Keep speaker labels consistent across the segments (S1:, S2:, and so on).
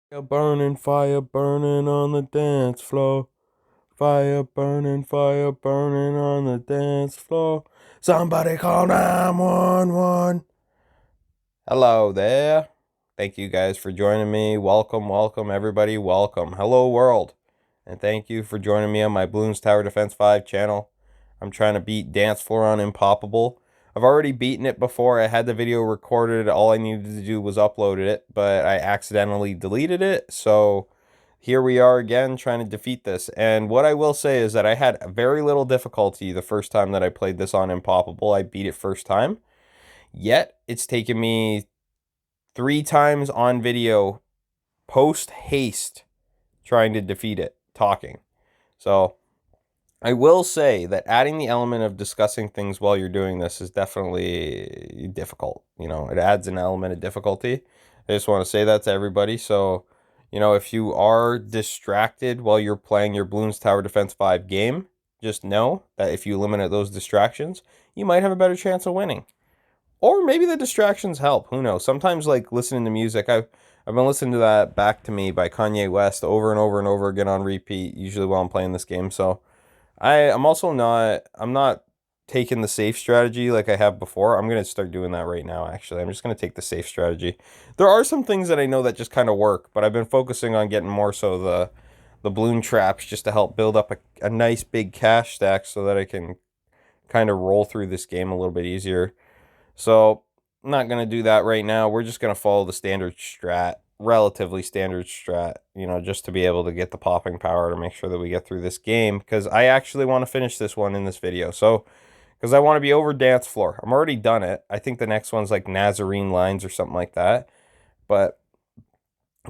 S1: Fire burning on the dance floor. Fire burning on the dance floor. Somebody call 911. Hello there. Thank you guys for joining me. Welcome, welcome, everybody. Welcome. Hello, world. And thank you for joining me on my Bloons Tower Defense 5 channel. I'm trying to beat Dance Floor on Impoppable. I've already beaten it before. I had the video recorded. All I needed to do was upload it, but I accidentally deleted it. So here we are again trying to defeat this. And what I will say is that I had very little difficulty the first time that I played this on Impoppable. I beat it first time. Yet it's taken me 3 times on video post haste trying to defeat it, talking. So I will say that adding the element of discussing things while you're doing this is definitely difficult. You know, it adds an element of difficulty. I just want to say that to everybody. So, you know, if you are distracted while you're playing your Bloons Tower Defense 5 game, just know that if you eliminate those distractions, you might have a better chance of winning. Or maybe the distractions help. Who knows? Sometimes, like, listening to music, I've been listening to that Back to Me by Kanye West over and over and over again on repeat, usually while I'm playing this game. So I'm not taking the safe strategy like I have before. I'm going to start doing that right now, actually. I'm just going to take the safe strategy. There are some things that I know that just kind of work, but I've been focusing on getting more so the balloon traps just to help build up a nice big cash stack so that I can kind of roll through this game a little bit easier. So I'm not going to do that right now. We're just going to follow the standard strat, relatively standard strat, you know, just to be able to get the popping power to make sure that we get through this game, because I actually want to finish this one in this video. So, because I want to be over dance floor. I'm already done it. I think the next one's like Nazarene lines or something like that. But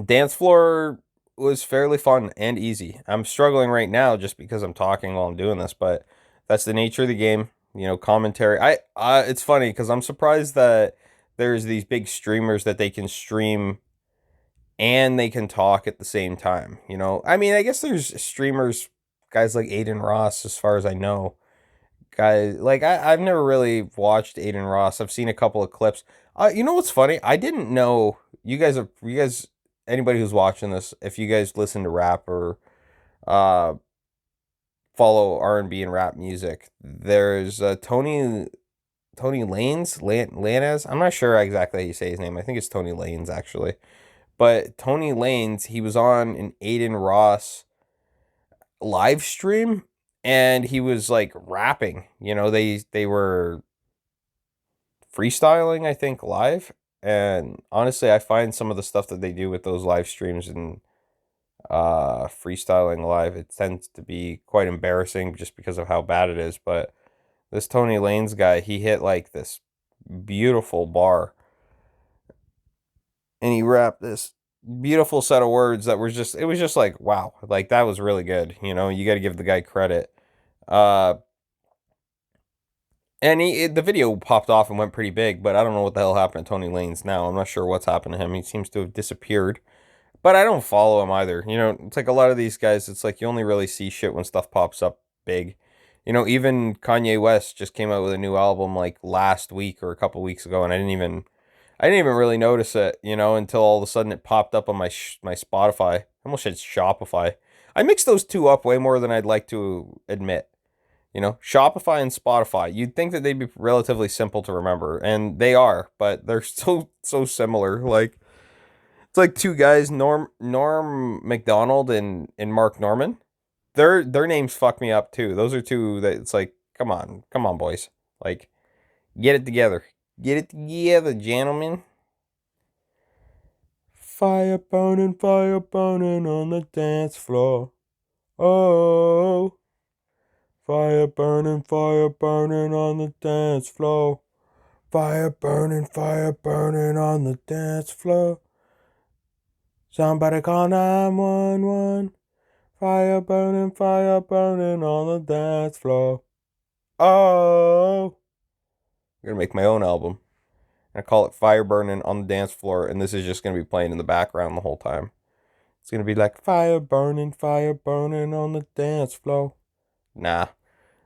S1: dance floor was fairly fun and easy. I'm struggling right now just because I'm talking while I'm doing this, but that's the nature of the game. You know, commentary. It's funny because I'm surprised that there's these big streamers that they can stream and they can talk at the same time. You know, I mean, I guess there's streamers, guys like Aiden Ross, as far as I know. Guys, like I've never really watched Aiden Ross. I've seen a couple of clips. You know what's funny? I didn't know you guys, anybody who's watching this, if you guys listen to rap or uh follow R&B and rap music, there's Tony Lanez. I'm not sure exactly how you say his name. I think it's Tony Lanes actually. But Tony Lanes, he was on an Aiden Ross live stream and he was like rapping. You know, they were freestyling, I think, live. And honestly, I find some of the stuff that they do with those live streams and freestyling live, it tends to be quite embarrassing just because of how bad it is. But this Tony Lanes guy, he hit like this beautiful bar and he rapped this beautiful set of words that were just, it was just like, wow, like that was really good. You know, you got to give the guy credit. Uh, and the video popped off and went pretty big, but I don't know what the hell happened to Tony Lanes now. I'm not sure what's happened to him. He seems to have disappeared. But I don't follow him either. You know, it's like a lot of these guys, it's like you only really see shit when stuff pops up big. You know, even Kanye West just came out with a new album like last week or a couple weeks ago, and I didn't even really notice it, you know, until all of a sudden it popped up on my Spotify. I almost said Shopify. I mix those two up way more than I'd like to admit. You know, Shopify and Spotify. You'd think that they'd be relatively simple to remember, and they are, but they're so similar. Like it's like two guys, Norm McDonald and Mark Norman. Their names fuck me up too. Those are two that it's like, come on, boys. Like, get it together. Get it together, gentlemen. Fire burning on the dance floor. Oh, fire burning on the dance floor. Fire burning on the dance floor. Somebody call 911. Fire burning on the dance floor. Oh, I'm gonna make my own album. I call it Fire Burning on the Dance Floor, and this is just gonna be playing in the background the whole time. It's gonna be like fire burning on the dance floor. Nah,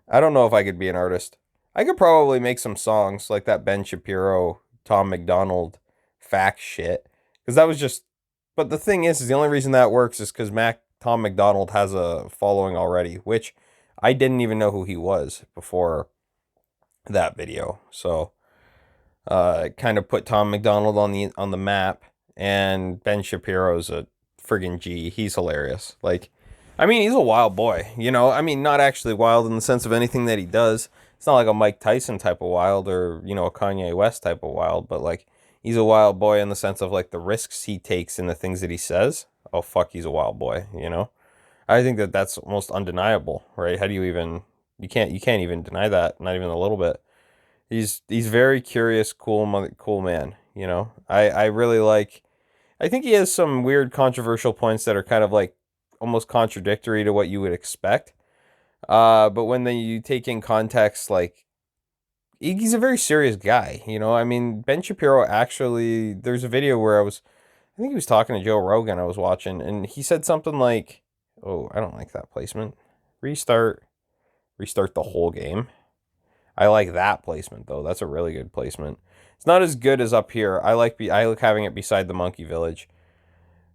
S1: I don't know if I could be an artist. I could probably make some songs like that Ben Shapiro, Tom McDonald fact shit, because that was just But the thing is the only reason that works is because Tom McDonald has a following already, which I didn't even know who he was before that video. So kind of put Tom McDonald on the map, and Ben Shapiro's a friggin' G. He's hilarious. Like, I mean, he's a wild boy, you know? I mean, not actually wild in the sense of anything that he does. It's not like a Mike Tyson type of wild or, you know, a Kanye West type of wild, but like, he's a wild boy in the sense of like the risks he takes and the things that he says. Oh, fuck, he's a wild boy, you know? I think that that's almost undeniable, right? How do you even, you can't even deny that, not even a little bit. He's very curious, cool man. You know, I really like. I think he has some weird controversial points that are kind of like almost contradictory to what you would expect. But when you take in context, like he's a very serious guy. You know, I mean, Ben Shapiro actually. There's a video where I think he was talking to Joe Rogan. I was watching, and he said something like, "Oh, I don't like that placement. Restart, restart the whole game." I like that placement though. That's a really good placement. It's not as good as up here. I like having it beside the monkey village.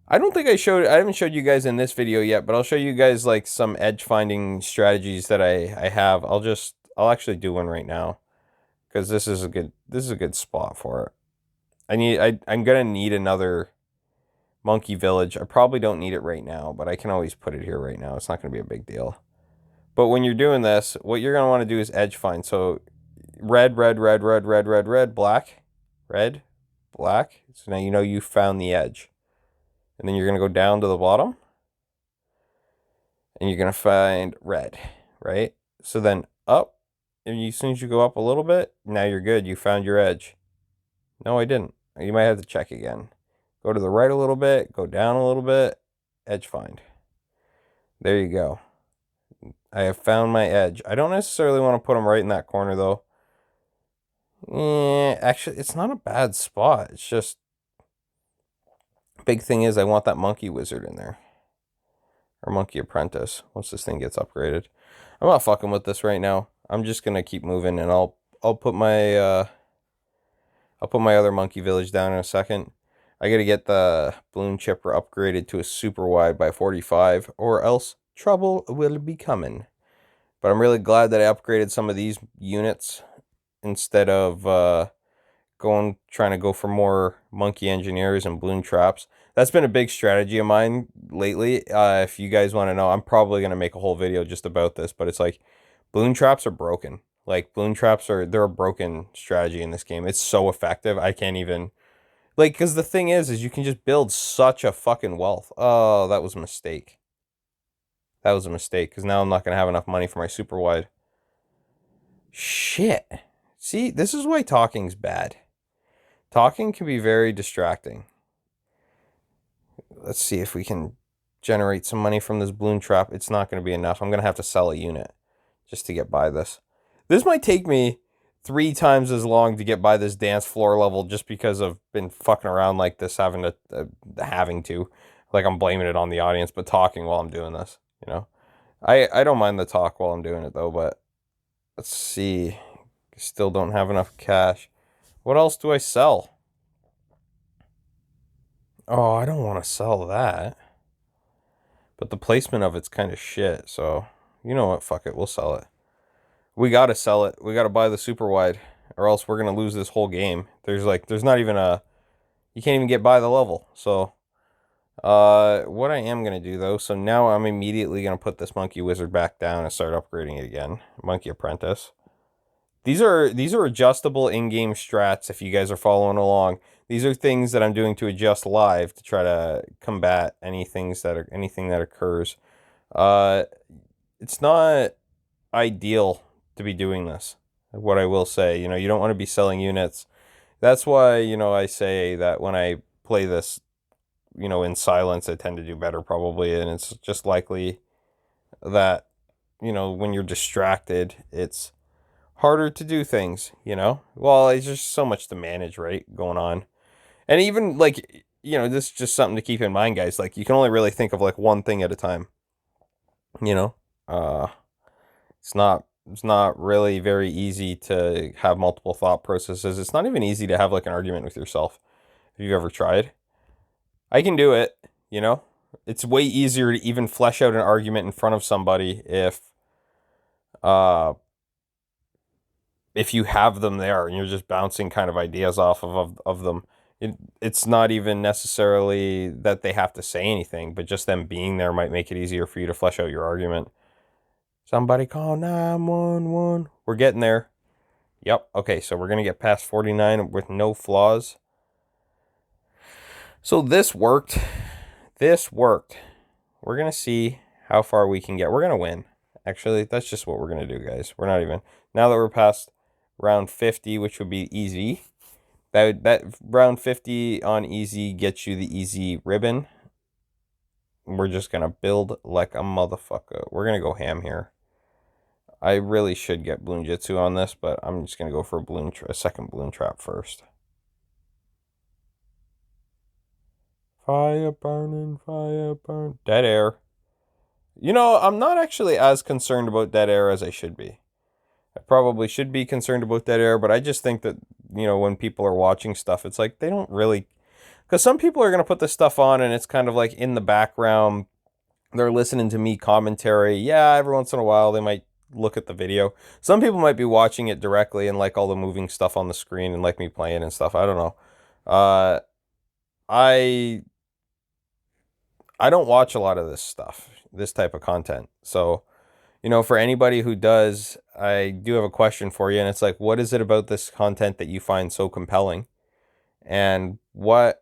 S1: I don't think I haven't showed you guys in this video yet, but I'll show you guys like some edge finding strategies that I have. I'll actually do one right now because this is a good spot for it. I'm going to need another monkey village. I probably don't need it right now, but I can always put it here right now. It's not going to be a big deal. But when you're doing this, what you're going to want to do is edge find. So red, black, red, black. So now you know you found the edge. And then you're going to go down to the bottom. And you're going to find red, right? So then up. And as soon as you go up a little bit, now you're good. You found your edge. No, I didn't. You might have to check again. Go to the right a little bit. Go down a little bit. Edge find. There you go. I have found my edge. I don't necessarily want to put them right in that corner, though. Yeah, actually, it's not a bad spot. It's just... Big thing is I want that monkey wizard in there. Or monkey apprentice. Once this thing gets upgraded. I'm not fucking with this right now. I'm just going to keep moving, and I'll put my... I'll put my other monkey village down in a second. I got to get the balloon chipper upgraded to a super wide by 45, or else trouble will be coming. But I'm really glad that I upgraded some of these units instead of trying to go for more monkey engineers and balloon traps. That's been a big strategy of mine lately. If you guys want to know, I'm probably going to make a whole video just about this, but it's like balloon traps are broken. Like balloon traps they're a broken strategy in this game. It's so effective. I can't even like, because the thing is you can just build such a fucking wealth. Oh, that was a mistake. That was a mistake because now I'm not going to have enough money for my super wide. Shit. See, this is why talking's bad. Talking can be very distracting. Let's see if we can generate some money from this balloon trap. It's not going to be enough. I'm going to have to sell a unit just to get by this. This might take me 3 times as long to get by this dance floor level just because I've been fucking around like this, having to. Like I'm blaming it on the audience, but talking while I'm doing this, you know. I don't mind the talk while I'm doing it though, but let's see. Still don't have enough cash. What else do I sell? Oh, I don't want to sell that. But the placement of it's kind of shit, so you know what? Fuck it, we'll sell it. We gotta sell it. We gotta buy the super wide, or else we're gonna lose this whole game. There's not even you can't even get by the level. So, what I am gonna do though, so now I'm immediately gonna put this monkey wizard back down and start upgrading it again. Monkey apprentice. These are adjustable in-game strats if you guys are following along. These are things that I'm doing to adjust live to try to combat anything that occurs. It's not ideal to be doing this. What I will say, you know, you don't want to be selling units. That's why, you know, I say that when I play this, you know, in silence, I tend to do better probably, and it's just likely that, you know, when you're distracted, it's harder to do things, you know? Well, it's just so much to manage, right, going on. And even, like, you know, this is just something to keep in mind, guys. Like, you can only really think of, like, one thing at a time, you know? It's not really very easy to have multiple thought processes. It's not even easy to have, like, an argument with yourself, if you've ever tried. I can do it. you know? It's way easier to even flesh out an argument in front of somebody uh if you have them there and you're just bouncing kind of ideas off of them. It's not even necessarily that they have to say anything, but just them being there might make it easier for you to flesh out your argument. Somebody call 911. We're getting there. Yep. Okay, so we're going to get past 49 with no flaws. So this worked. This worked. We're going to see how far we can get. We're going to win. Actually, that's just what we're going to do, guys. We're not even. Now that we're past round 50, which would be easy. That round 50 on easy gets you the easy ribbon. We're just going to build like a motherfucker. We're going to go ham here. I really should get Bloon Jitsu on this, but I'm just going to go for a second balloon trap first. Fire burning, fire burn. Dead air. You know, I'm not actually as concerned about dead air as I should be. I probably should be concerned about dead air, but I just think that, you know, when people are watching stuff, it's like they don't really... Because some people are going to put this stuff on and it's kind of like in the background. They're listening to me commentary. Yeah, every once in a while they might look at the video. Some people might be watching it directly and like all the moving stuff on the screen and like me playing and stuff. I don't know. I don't watch a lot of this stuff, this type of content. So, you know, for anybody who does, I do have a question for you. And it's like, what is it about this content that you find so compelling? And why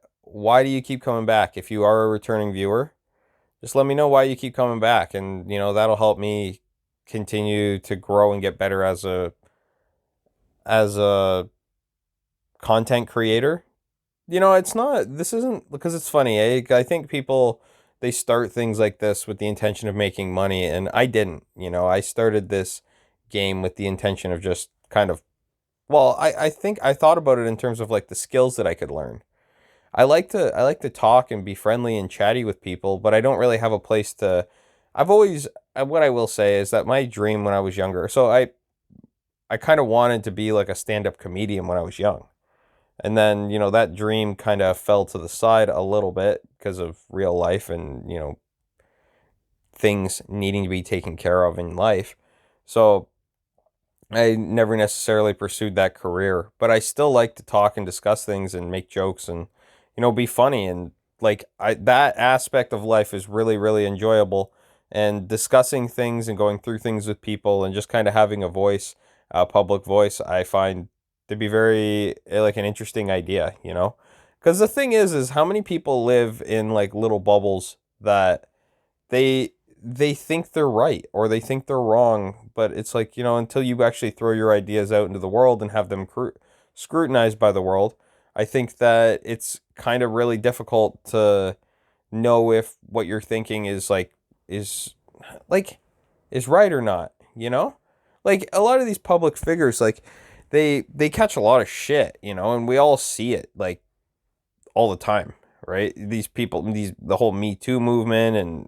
S1: do you keep coming back? If you are a returning viewer, just let me know why you keep coming back. And, you know, that'll help me continue to grow and get better as a content creator. You know, this isn't because it's funny. I think people, they start things like this with the intention of making money, and I didn't. You know, I started this game with the intention of just kind of, well, I think I thought about it in terms of like the skills that I could learn. I like to talk and be friendly and chatty with people, but I don't really have a place to. I've always what I will say is that my dream when I was younger. So I kind of wanted to be like a stand-up comedian when I was young. And then, you know, that dream kind of fell to the side a little bit because of real life and, you know, things needing to be taken care of in life. So I never necessarily pursued that career, but I still like to talk and discuss things and make jokes and, you know, be funny. And like that aspect of life is really, really enjoyable. And discussing things and going through things with people and just kind of having a voice, a public voice, I find to be very like an interesting idea, you know? Because the thing is how many people live in like little bubbles that they they think they're right or they think they're wrong, but it's like, you know, until you actually throw your ideas out into the world and have them scrutinized by the world, I think that it's kind of really difficult to know if what you're thinking is like is right or not, you know? Like a lot of these public figures, like they catch a lot of shit, you know, and we all see it like all the time, right? These people, the whole Me Too movement and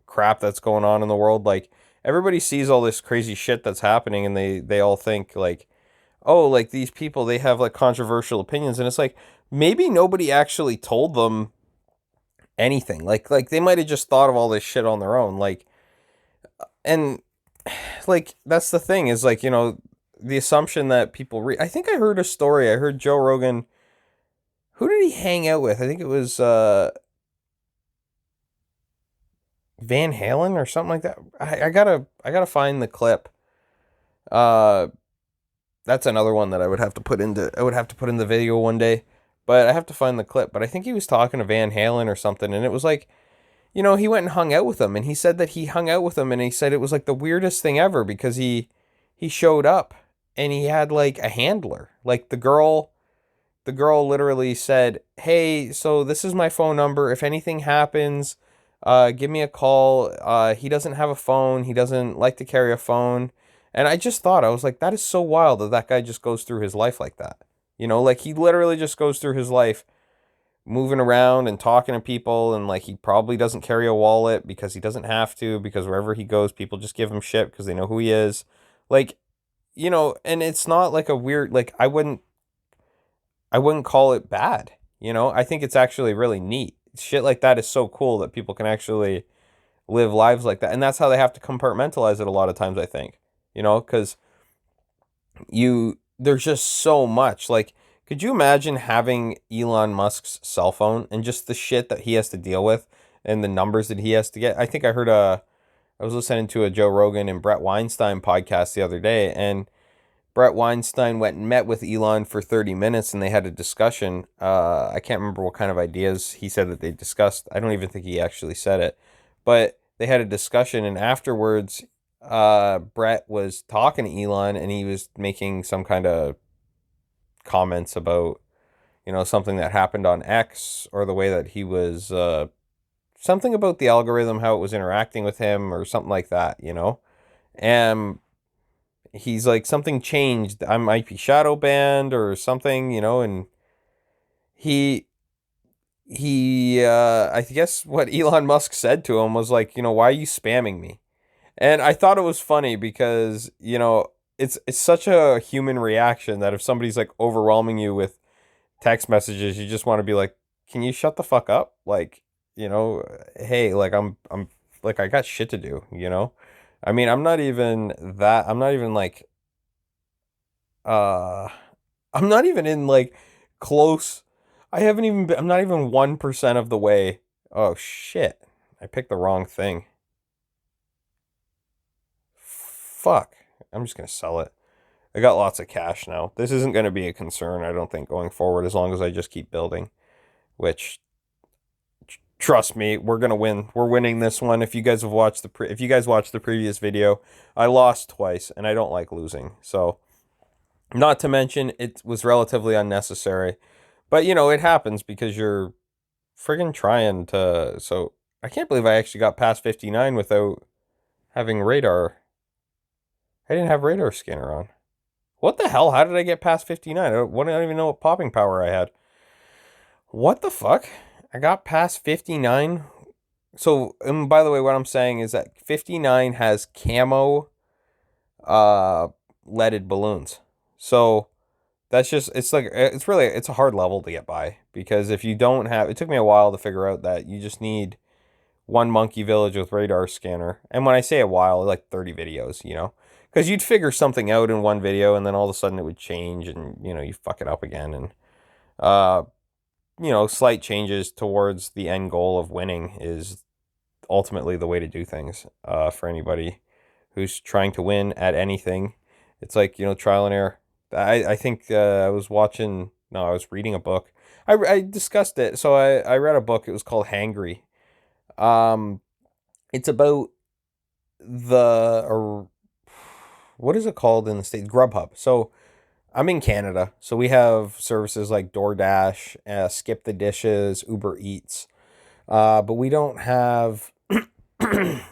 S1: crap that's going on in the world, like everybody sees all this crazy shit that's happening and they all think like, oh, like these people, they have like controversial opinions, and it's like maybe nobody actually told them anything. Like they might have just thought of all this shit on their own. Like, and like that's the thing is like, you know, the assumption that people read. I think I heard a story. I heard Joe Rogan. Who did he hang out with? I think it was Van Halen or something like that. I gotta find the clip. Uh, that's another one that I would have to put in the video one day, but I have to find the clip. But I think he was talking to Van Halen or something, and it was like, you know, he went and hung out with him, and he said that he hung out with him, and he said it was like the weirdest thing ever because he showed up and he had like a handler, like the girl literally said, "Hey, so this is my phone number. If anything happens, give me a call." He doesn't have a phone. He doesn't like to carry a phone. And I just thought, I was like, that is so wild that that guy just goes through his life like that. You know, like he literally just goes through his life moving around and talking to people. And like he probably doesn't carry a wallet because he doesn't have to, because wherever he goes, people just give him shit because they know who he is. Like, you know, and it's not like a weird, like I wouldn't call it bad. You know, I think it's actually really neat. shit like that is so cool that people can actually live lives like that. And that's how they have to compartmentalize it a lot of times, I think. Because there's just so much. Like, could you imagine having Elon Musk's cell phone and just the shit that he has to deal with and the numbers that he has to get? I think I was listening to a Joe Rogan and Brett Weinstein podcast the other day, and Brett Weinstein went and met with Elon for 30 minutes and they had a discussion. I can't remember what kind of ideas he said that they discussed. I don't even think he actually said it, but they had a discussion, and afterwards, Brett was talking to Elon and he was making some kind of comments about, something that happened on X, or the way that he was, something about the algorithm, how it was interacting with him or something like that. And he's like, something changed. I might be shadow banned or something. And he I guess what Elon Musk said to him was like, why are you spamming me? And I thought it was funny because, it's such a human reaction that if somebody's like overwhelming you with text messages, you just want to be like, can you shut the fuck up? Like, hey, like I'm like, I got shit to do. I mean, I'm not even like uh I'm not even in like close. I'm not even 1% of the way. Oh shit. I picked the wrong thing. Fuck. I'm just gonna sell it. I got lots of cash now. This isn't gonna be a concern, I don't think, going forward, as long as I just keep building. Which, trust me, we're gonna win. We're winning this one. If you guys watched the previous video, I lost twice, and I don't like losing. So, not to mention, it was relatively unnecessary. But it happens because you're friggin' trying to. So I can't believe I actually got past 59 without having radar. I didn't have radar scanner on. What the hell? How did I get past 59? I don't even know what popping power I had. What the fuck? I got past 59. So, and by the way, what I'm saying is that 59 has camo uh leaded balloons. So that's just, it's a hard level to get by, because if you don't have, it took me a while to figure out that you just need one monkey village with radar scanner. And when I say a while, like 30 videos. Because you'd figure something out in one video and then all of a sudden it would change, and you fuck it up again. And uh slight changes towards the end goal of winning is ultimately the way to do things, for anybody who's trying to win at anything. It's like, trial and error. I think I was watching, no, I was reading a book. I discussed it. So I read a book. It was called Hangry. Um, it's about or what is it called in the States? Grubhub. So I'm in Canada. So we have services like DoorDash, Skip the Dishes, Uber Eats. But we don't have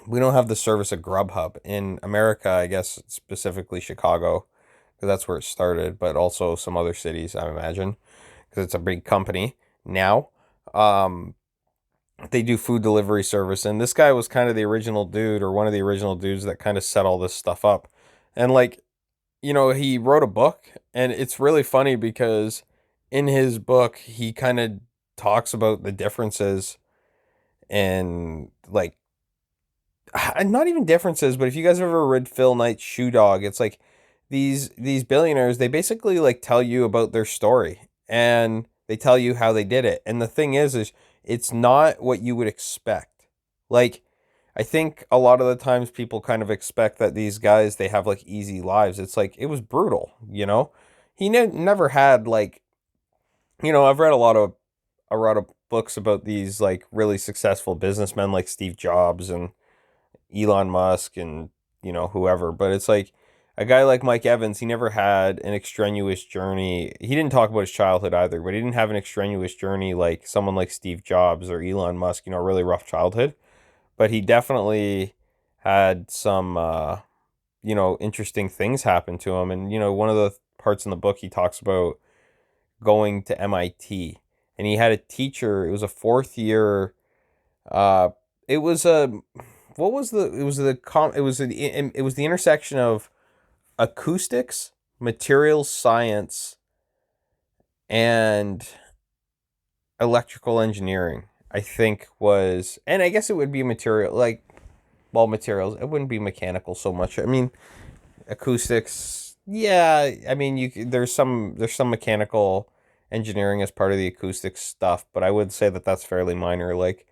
S1: we don't have the service of Grubhub in America. I guess specifically Chicago, because that's where it started, but also some other cities, I imagine, because it's a big company now. Um, they do food delivery service, and this guy was kind of the original dude, or one of the original dudes, that kind of set all this stuff up. And like, he wrote a book, and it's really funny because in his book he kind of talks about the differences, and like, not even differences, but if you guys have ever read Phil Knight's Shoe Dog, it's like these billionaires, they basically like tell you about their story, and they tell you how they did it. And the thing is it's not what you would expect. Like, I think a lot of the times people kind of expect that these guys, they have like easy lives. It's like, it was brutal. He never had like, I've read a lot of books about these like really successful businessmen like Steve Jobs and Elon Musk and whoever, but it's like a guy like Mike Evans, he never had an extraneous journey. He didn't talk about his childhood either, but he didn't have an extraneous journey like someone like Steve Jobs or Elon Musk, a really rough childhood. But he definitely had some interesting things happen to him. And one of the parts in the book, he talks about going to MIT, and he had a teacher. It was a fourth year. Uh, it was a what was the it was the com it was the intersection of acoustics, materials science, and electrical engineering. I think was, and I guess it would be material, like, well, materials. It wouldn't be mechanical so much. I mean, acoustics, yeah. I mean, there's some mechanical engineering as part of the acoustics stuff, but I would say that that's fairly minor. Like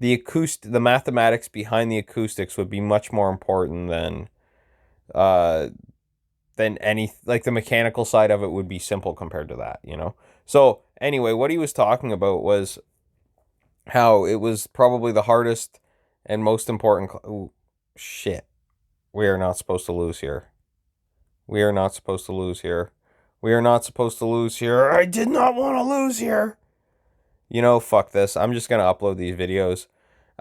S1: the mathematics behind the acoustics would be much more important uh than any, like the mechanical side of it would be simple compared to that, you know? So anyway, what he was talking about was how it was probably the hardest and most important. Ooh, shit. We are not supposed to lose here. We are not supposed to lose here. We are not supposed to lose here. I did not want to lose here. You know, fuck this. I'm just gonna upload these videos.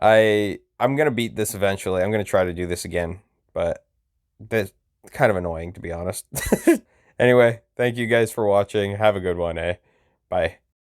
S1: I'm gonna beat this eventually. I'm gonna try to do this again, but that's kind of annoying to be honest. Anyway, thank you guys for watching. Have a good one, eh? Bye.